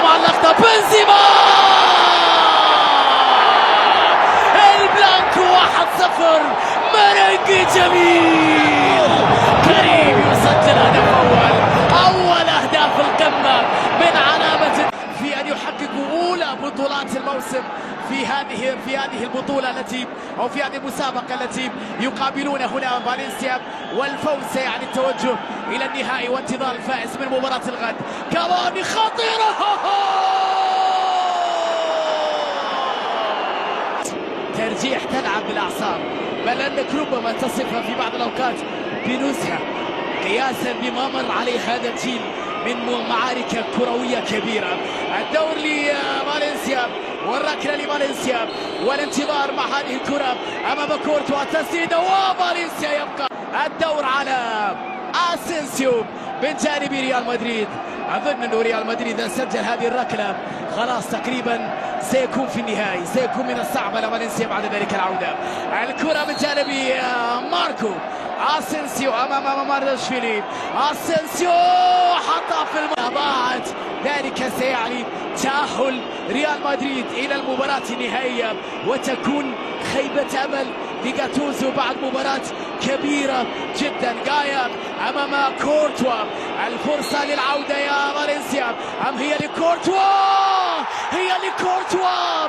مع اللقطة بنزيما البلانكو 1-0. مرنجي جميل كريم يسجل هدف أول أهداف القمة من علامة في أن يحققوا أولى بطولات الموسم في هذه البطولة التي أو في هذه المسابقة التي يقابلون هنا فالنسيا، والفوز يعني التوجه إلى النهائي وانتظار الفائز من مباراة الغد. كافاني خطيرة ترجيح تلعب بالأعصاب، بل أنك ربما تصفها في بعض الأوقات بنزهة قياسا بما مر عليه هذا الجيل من معارك كروية كبيرة. الدور لفالنسيا والركلة لفالنسيا والانتظار مع هذه الكرة أمام كورتوا، التسديدة وفالنسيا يبقى. الدور على اسينسيو من جانب ريال مدريد. أظن أنه ريال مدريد إذا سجل هذه الركلة خلاص تقريبا سيكون في النهائي، سيكون من الصعب على فالنسيا بعد ذلك العودة. الكرة من جانب ماركو اسينسيو امام مارداشفيلي. اسينسيو حطها في ضاعت، ذلك سيعني تأهل ريال مدريد الى المباراة النهائية، وتكون خيبة امل لغاتوزو بعد مباراة كبيرة جدا. جايا امام كورتوا، الفرصة للعودة يا فالنسيا ام هي لكورتوا؟ هي لكورتوا.